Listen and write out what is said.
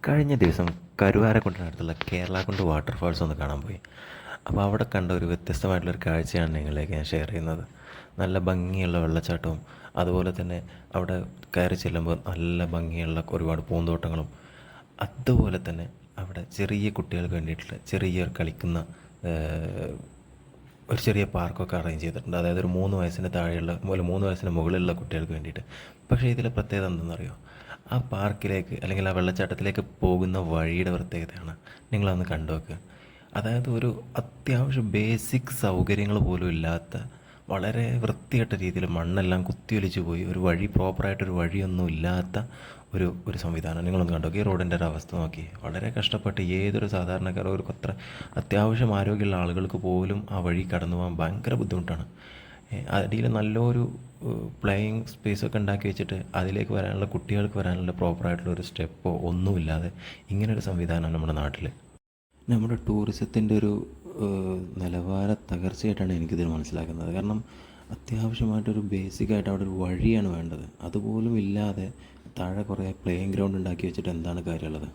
കഴിഞ്ഞ ദിവസം കരുവാരക്കുണ്ടിനടുത്തുള്ള കേരളാകുണ്ട് വാട്ടർഫാൾസ് ഒന്ന് കാണാൻ പോയി. അപ്പോൾ അവിടെ കണ്ട ഒരു വ്യത്യസ്തമായിട്ടുള്ളൊരു കാഴ്ചയാണ് നിങ്ങളിലേക്ക് ഞാൻ ഷെയർ ചെയ്യുന്നത്. നല്ല ഭംഗിയുള്ള വെള്ളച്ചാട്ടവും അതുപോലെ തന്നെ അവിടെ കയറി ചെല്ലുമ്പോൾ നല്ല ഭംഗിയുള്ള ഒരുപാട് പൂന്തോട്ടങ്ങളും, അതുപോലെ തന്നെ അവിടെ ചെറിയ കുട്ടികൾക്ക് വേണ്ടിയിട്ടുള്ള ചെറിയ കളിക്കുന്ന ഒരു ചെറിയ പാർക്കൊക്കെ അറേഞ്ച് ചെയ്തിട്ടുണ്ട്. അതായത് ഒരു 3 വയസ്സിന് താഴെയുള്ള 3 വയസ്സിന് മുകളിലുള്ള കുട്ടികൾക്ക് വേണ്ടിയിട്ട്. പക്ഷേ ഇതിലെ പ്രത്യേകത എന്തെന്നറിയോ? ആ പാർക്കിലേക്ക് അല്ലെങ്കിൽ ആ വെള്ളച്ചാട്ടത്തിലേക്ക് പോകുന്ന വഴിയുടെ പ്രത്യേകതയാണ്. നിങ്ങളതൊന്ന് കണ്ടു നോക്കുക. അതായത് ഒരു അത്യാവശ്യം ബേസിക് സൗകര്യങ്ങൾ പോലും ഇല്ലാത്ത വളരെ വൃത്തികെട്ട രീതിയിൽ മണ്ണെല്ലാം കുത്തിയൊലിച്ച് പോയി ഒരു വഴി, പ്രോപ്പറായിട്ടൊരു വഴിയൊന്നും ഇല്ലാത്ത ഒരു സംവിധാനം. നിങ്ങളൊന്ന് കണ്ടു നോക്കി. ഈ റോഡിൻ്റെ ഒരു അവസ്ഥ നോക്കി. വളരെ കഷ്ടപ്പെട്ട് ഏതൊരു സാധാരണക്കാരോ ഒരു അത്ര അത്യാവശ്യം ആരോഗ്യമുള്ള ആളുകൾക്ക് പോലും ആ വഴി കടന്നു പോകാൻ ഭയങ്കര ബുദ്ധിമുട്ടാണ്. അടിയിൽ നല്ലൊരു പ്ലേയിങ് സ്പേസൊക്കെ ഉണ്ടാക്കി വെച്ചിട്ട് അതിലേക്ക് വരാനുള്ള, കുട്ടികൾക്ക് വരാനുള്ള പ്രോപ്പറായിട്ടുള്ള ഒരു സ്റ്റെപ്പോ ഒന്നുമില്ലാതെ ഇങ്ങനൊരു സംവിധാനം നമ്മുടെ നാട്ടിൽ. നമ്മുടെ ടൂറിസത്തിൻ്റെ ഒരു നിലവാര തകർച്ചയായിട്ടാണ് എനിക്കിതിൽ മനസ്സിലാക്കുന്നത്. കാരണം അത്യാവശ്യമായിട്ടൊരു ബേസിക്കായിട്ട് അവിടെ ഒരു വഴിയാണ് വേണ്ടത്. അതുപോലും ഇല്ലാതെ താഴെ കുറേ പ്ലേയിങ് ഗ്രൗണ്ട് ഉണ്ടാക്കി വെച്ചിട്ട് എന്താണ് കാര്യമുള്ളത്?